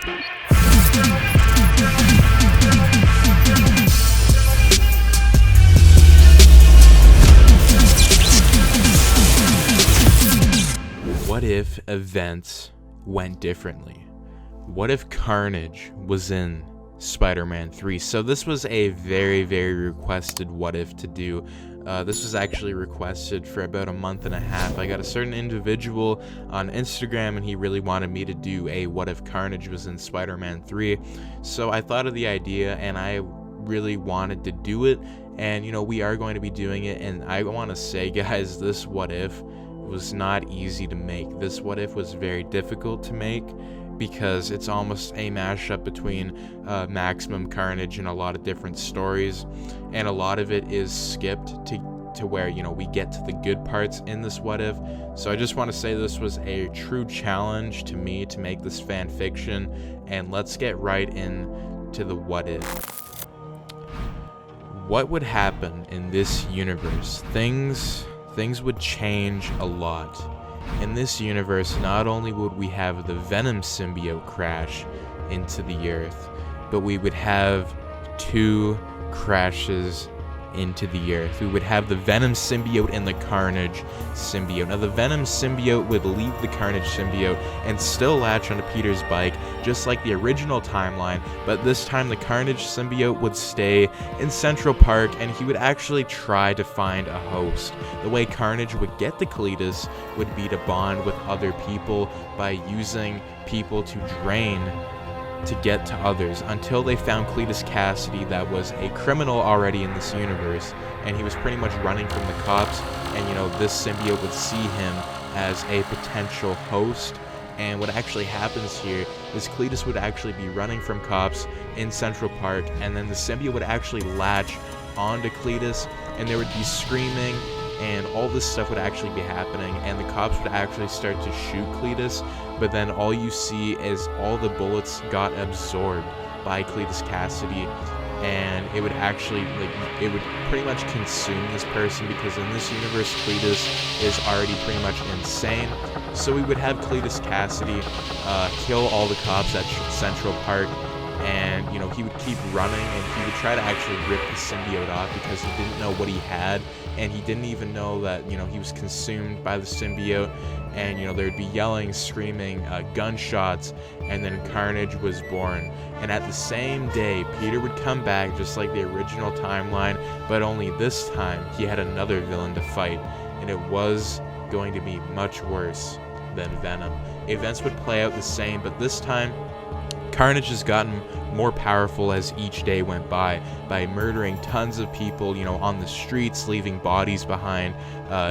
What if events went differently? What if Carnage was in Spider-Man 3? So this was a very, very requested what if to do. This was actually requested for about a month and a half. I got a certain individual on Instagram and he really wanted me to do a what if Carnage was in Spider-Man 3. So I thought of the idea and I really wanted to do it, and we are going to be doing it. And I want to say, guys, this what if was not easy to make. This what if was very difficult to make because it's almost a mashup between Maximum Carnage and a lot of different stories, and a lot of it is skipped to where we get to the good parts in this what if. So I just want to say this was a true challenge to me to make this fan fiction, and let's get right into the what if. What would happen in this universe? Things would change a lot. In this universe, not only would we have the Venom symbiote crash into the Earth, but we would have two crashes into the Earth. We would have the Venom symbiote and the Carnage symbiote. Now, the Venom symbiote would leave the Carnage symbiote and still latch onto Peter's bike, just like the original timeline, but this time the Carnage symbiote would stay in Central Park and he would actually try to find a host. The way Carnage would get the Cletus would be to bond with other people by using people to drain to get to others, until they found Cletus Cassidy, that was a criminal already in this universe, and he was pretty much running from the cops, and this symbiote would see him as a potential host. And what actually happens here is Cletus would actually be running from cops in Central Park, and then the symbiote would actually latch onto Cletus, and there would be screaming, and all this stuff would actually be happening, and the cops would actually start to shoot Cletus, but then all you see is all the bullets got absorbed by Cletus Cassidy, and it would actually, it would pretty much consume this person, because in this universe, Cletus is already pretty much insane. So we would have Cletus Cassidy kill all the cops at Central Park, and he would keep running, and he would try to actually rip the symbiote off because he didn't know what he had, and he didn't even know that he was consumed by the symbiote. And there would be yelling, screaming, gunshots, and then Carnage was born. And at the same day, Peter would come back just like the original timeline, but only this time he had another villain to fight, and it was going to be much worse than Venom. Events would play out the same, but this time Carnage has gotten more powerful as each day went by murdering tons of people, on the streets, leaving bodies behind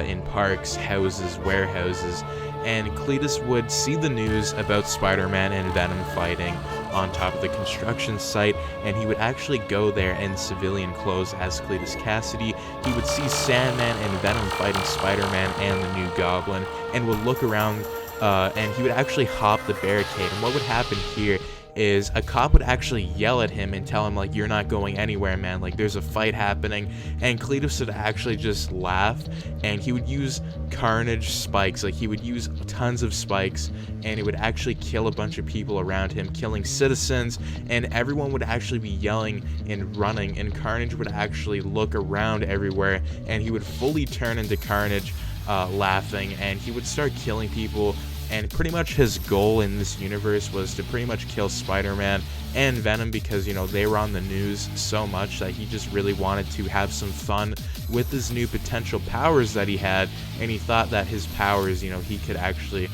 in parks, houses, warehouses. And Cletus would see the news about Spider-Man and Venom fighting on top of the construction site, and he would actually go there in civilian clothes as Cletus Cassidy. He would see Sandman and Venom fighting Spider-Man and the New Goblin, and would look around, and he would actually hop the barricade. And what would happen here is a cop would actually yell at him and tell him, like, you're not going anywhere, man, like, there's a fight happening. And Cletus would actually just laugh, and he would use Carnage spikes, like, he would use tons of spikes, and it would actually kill a bunch of people around him, killing citizens, and everyone would actually be yelling and running, and Carnage would actually look around everywhere, and he would fully turn into Carnage, laughing, and he would start killing people. And pretty much his goal in this universe was to pretty much kill Spider-Man and Venom, because, they were on the news so much that he just really wanted to have some fun with his new potential powers that he had. And he thought that his powers, he could actually,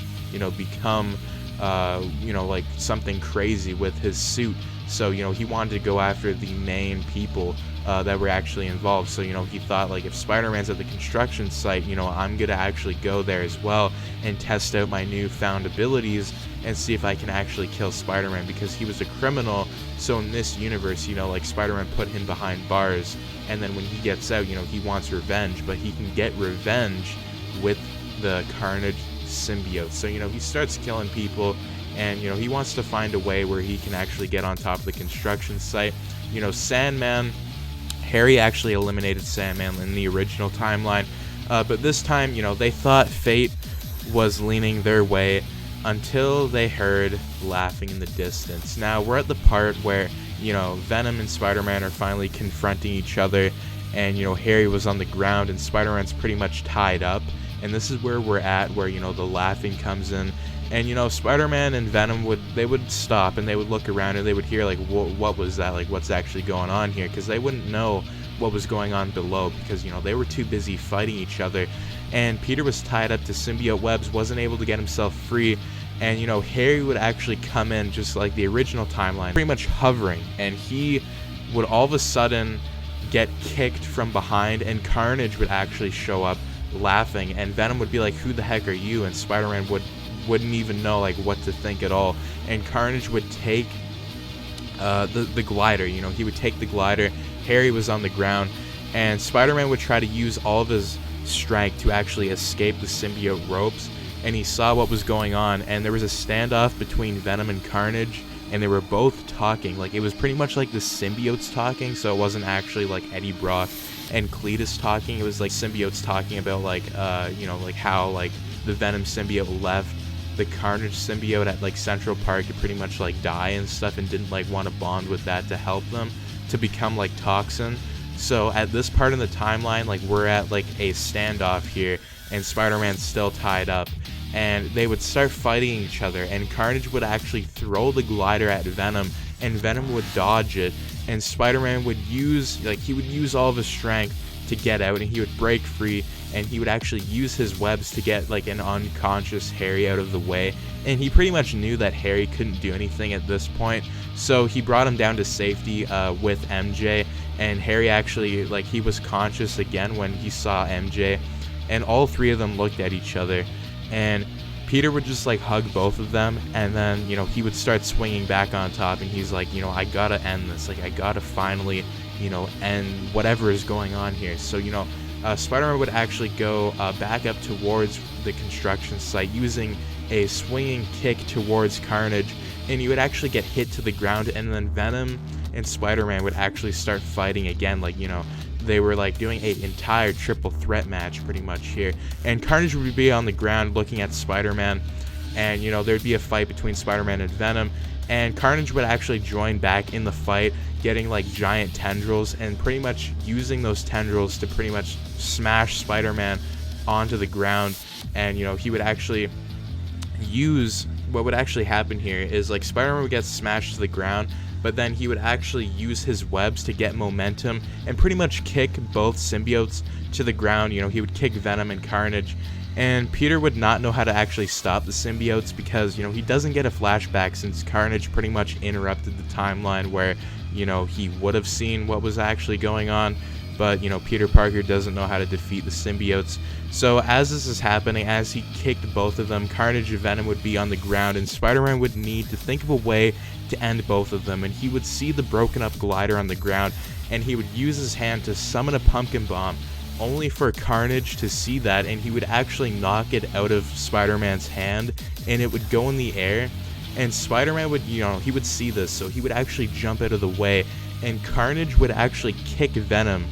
become, like something crazy with his suit. So, he wanted to go after the main people that were actually involved. So, he thought, like, if Spider-Man's at the construction site, I'm going to actually go there as well and test out my newfound abilities and see if I can actually kill Spider-Man, because he was a criminal. So in this universe, like, Spider-Man put him behind bars, and then when he gets out, he wants revenge, but he can get revenge with the Carnage symbiote. So, he starts killing people, and, he wants to find a way where he can actually get on top of the construction site. Sandman, Harry actually eliminated Sandman in the original timeline, but this time, they thought fate was leaning their way, until they heard laughing in the distance. Now, we're at the part where, you know, Venom and Spider-Man are finally confronting each other, and, you know, Harry was on the ground and Spider-Man's pretty much tied up. And this is where we're at, where, you know, the laughing comes in. And, you know, Spider-Man and Venom would stop and they would look around and they would hear, like, what was that? Like, what's actually going on here? Because they wouldn't know what was going on below because, you know, they were too busy fighting each other. And Peter was tied up to symbiote webs, wasn't able to get himself free. And, you know, Harry would actually come in just like the original timeline, pretty much hovering. And he would all of a sudden get kicked from behind, and Carnage would actually show up laughing. And Venom would be like, "Who the heck are you?" And Spider-Man wouldn't even know, like, what to think at all. And Carnage would take the glider. You know, he would take the glider. Harry was on the ground, and Spider-Man would try to use all of his strength to actually escape the symbiote ropes. And he saw what was going on, and there was a standoff between Venom and Carnage, and they were both talking. Like, it was pretty much like the symbiotes talking, so it wasn't actually like Eddie Brock and Cletus talking. It was like symbiotes talking about, like, you know, like how, like, the Venom symbiote left the Carnage symbiote at, like, Central Park to pretty much, like, die and stuff, and didn't, like, want to bond with that to help them to become, like, Toxin. So at this part in the timeline, like, we're at, like, a standoff here, and Spider-Man's still tied up. And they would start fighting each other, and Carnage would actually throw the glider at Venom, and Venom would dodge it, and Spider-Man would use, like, he would use all of his strength to get out, and he would break free, and he would actually use his webs to get, like, an unconscious Harry out of the way. And he pretty much knew that Harry couldn't do anything at this point, so he brought him down to safety with MJ. And Harry actually, like, he was conscious again when he saw MJ, and all three of them looked at each other. And Peter would just, like, hug both of them, and then, you know, he would start swinging back on top, and he's like, you know, I gotta end this. Like, I gotta finally, you know, end whatever is going on here. So, you know, Spider-Man would actually go back up towards the construction site using a swinging kick towards Carnage, and he would actually get hit to the ground, and then Venom and Spider-Man would actually start fighting again. Like, you know, they were, like, doing an entire triple threat match pretty much here. And Carnage would be on the ground looking at Spider-Man, and, you know, there'd be a fight between Spider-Man and Venom, and Carnage would actually join back in the fight, getting, like, giant tendrils, and pretty much using those tendrils to pretty much smash Spider-Man onto the ground. And, you know, he would actually use, what would actually happen here is, like, Spider-Man would get smashed to the ground, but then he would actually use his webs to get momentum and pretty much kick both symbiotes to the ground. You know, he would kick Venom and Carnage, and Peter would not know how to actually stop the symbiotes because, you know, he doesn't get a flashback since Carnage pretty much interrupted the timeline where, you know, he would have seen what was actually going on. But, you know, Peter Parker doesn't know how to defeat the symbiotes. So as this is happening, as he kicked both of them, Carnage and Venom would be on the ground, and Spider-Man would need to think of a way to end both of them. And he would see the broken up glider on the ground, and he would use his hand to summon a pumpkin bomb, only for Carnage to see that, and he would actually knock it out of Spider-Man's hand, and it would go in the air. And Spider-Man would, you know, he would see this, so he would actually jump out of the way, and Carnage would actually kick Venom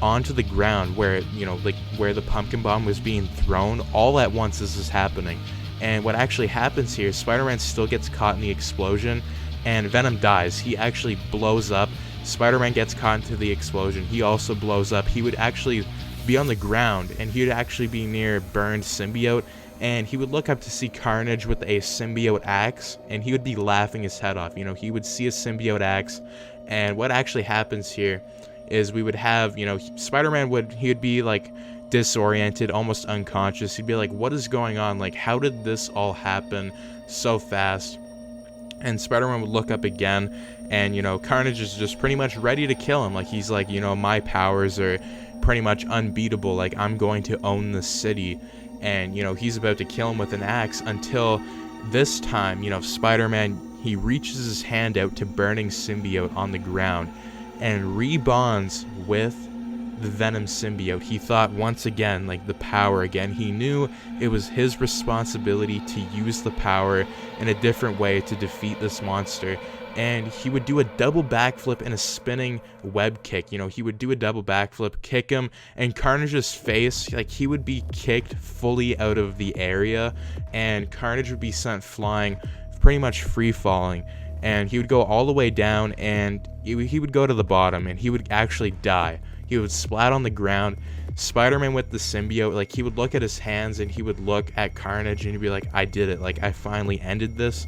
onto the ground where, you know, like, where the pumpkin bomb was being thrown, all at once as this is happening. And what actually happens here, Spider-Man still gets caught in the explosion, and Venom dies. He actually blows up. Spider-Man gets caught into the explosion. He also blows up. He would actually be on the ground, and he would actually be near burned symbiote, and he would look up to see Carnage with a symbiote axe, and he would be laughing his head off. You know, he would see a symbiote axe, and what actually happens here is we would have, you know, Spider-Man he would be, like, disoriented, almost unconscious. He'd be like, what is going on? Like, how did this all happen so fast? And Spider-Man would look up again, and, you know, Carnage is just pretty much ready to kill him. Like, he's like, you know, my powers are pretty much unbeatable. Like, I'm going to own the city. And, you know, he's about to kill him with an axe until this time, you know, Spider-Man, he reaches his hand out to burning symbiote on the ground and rebonds with the Venom symbiote, he thought once again, like, the power again. He knew it was his responsibility to use the power in a different way to defeat this monster. And he would do a double backflip and a spinning web kick. You know, he would do a double backflip, kick him, and Carnage's face, like, he would be kicked fully out of the area, and Carnage would be sent flying, pretty much free falling. And he would go all the way down, and he would go to the bottom, and he would actually die. He would splat on the ground. Spider-Man with the symbiote, like, he would look at his hands, and he would look at Carnage, and he'd be like, I did it, like, I finally ended this.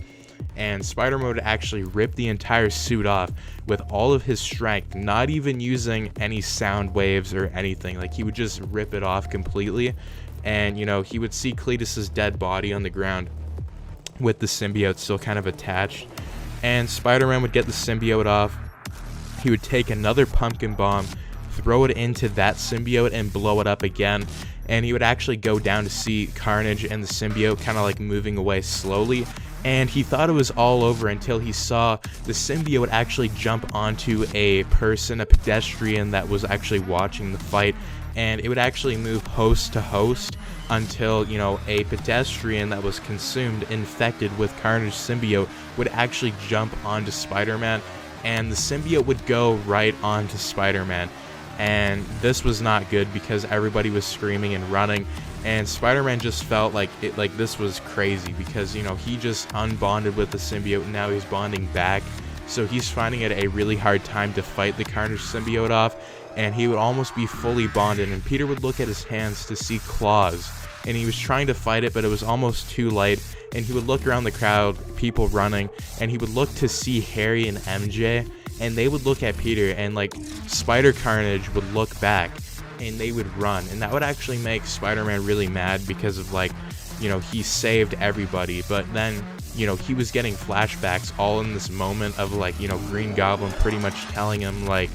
And Spider-Man would actually rip the entire suit off with all of his strength, not even using any sound waves or anything. Like, he would just rip it off completely. And, you know, he would see Cletus's dead body on the ground with the symbiote still kind of attached. And Spider-Man would get the symbiote off. He would take another pumpkin bomb, throw it into that symbiote, and blow it up again. And he would actually go down to see Carnage and the symbiote kind of like moving away slowly. And he thought it was all over until he saw the symbiote actually jump onto a person, a pedestrian that was actually watching the fight. And it would actually move host to host until, you know, a pedestrian that was consumed, infected with Carnage symbiote, would actually jump onto Spider-Man. And the symbiote would go right onto Spider-Man. And this was not good because everybody was screaming and running. And Spider-Man just felt like this was crazy because, you know, he just unbonded with the symbiote and now he's bonding back. So he's finding it a really hard time to fight the Carnage symbiote off, and he would almost be fully bonded. And Peter would look at his hands to see claws, and he was trying to fight it, but it was almost too late. And he would look around the crowd, people running, and he would look to see Harry and MJ, and they would look at Peter, and like Spider-Carnage would look back and they would run. And that would actually make Spider-Man really mad because of, like, you know, he saved everybody, but then, you know, he was getting flashbacks all in this moment of, like, you know, Green Goblin pretty much telling him, like,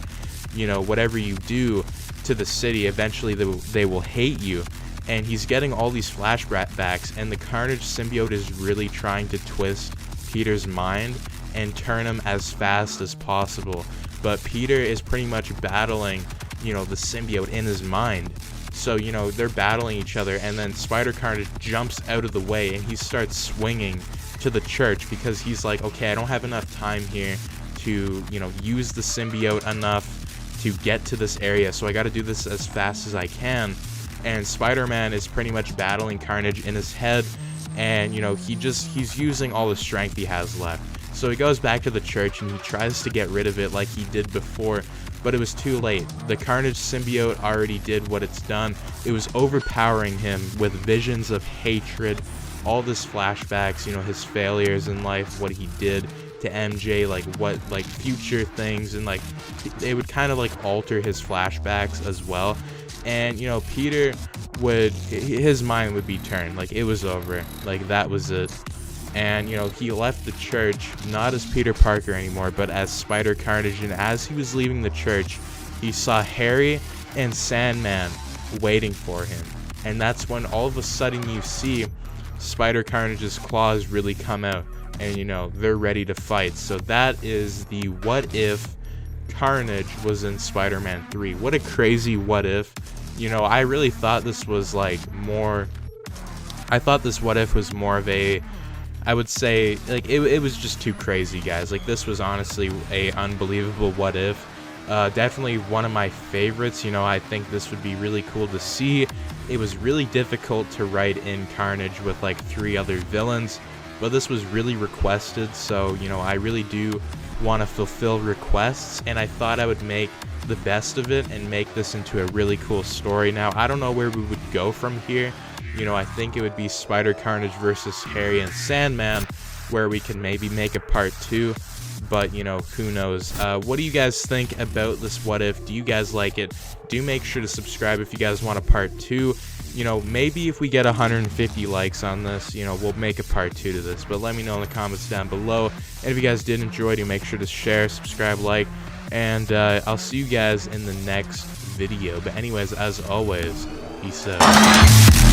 you know, whatever you do to the city, eventually they will hate you. And he's getting all these flashbacks, and the Carnage symbiote is really trying to twist Peter's mind and turn him as fast as possible. But Peter is pretty much battling, you know, the symbiote in his mind. So, you know, they're battling each other, and then Spider-Carnage jumps out of the way and he starts swinging to the church because he's like, okay, I don't have enough time here to, you know, use the symbiote enough to get to this area, so I got to do this as fast as I can. And Spider-Man is pretty much battling Carnage in his head, and, you know, he's using all the strength he has left. So he goes back to the church and he tries to get rid of it like he did before, but it was too late. The Carnage symbiote already did what it's done. It was overpowering him with visions of hatred, all this flashbacks, you know, his failures in life, what he did to MJ, like future things, and like it would kind of like alter his flashbacks as well. And, you know, Peter his mind would be turned, like it was over, like that was it. And, you know, he left the church not as Peter Parker anymore, but as Spider-Carnage. And as he was leaving the church, he saw Harry and Sandman waiting for him. And that's when all of a sudden you see Spider-Carnage's claws really come out, and, you know, they're ready to fight. So that is the what if Carnage was in Spider-Man 3. What a crazy what if. You know, I really thought this was like I thought this what if was more of a, I would say, like, it was just too crazy, guys. Like, this was honestly a unbelievable what if. Definitely one of my favorites. You know, I think this would be really cool to see. It was really difficult to write in Carnage with like 3 other villains, but this was really requested, so, you know, I really do want to fulfill requests, and I thought I would make the best of it and make this into a really cool story. Now, I don't know where we would go from here. You know, I think it would be Spider-Carnage versus Harry and Sandman, where we can maybe make a part 2, but, you know, who knows. What do you guys think about this what if? Do you guys like it? Do make sure to subscribe if you guys want a part 2. You know, maybe if we get 150 likes on this, you know, we'll make a part 2 to this, but let me know in the comments down below. And if you guys did enjoy, do make sure to share, subscribe, like, and I'll see you guys in the next video. But anyways, as always, peace out.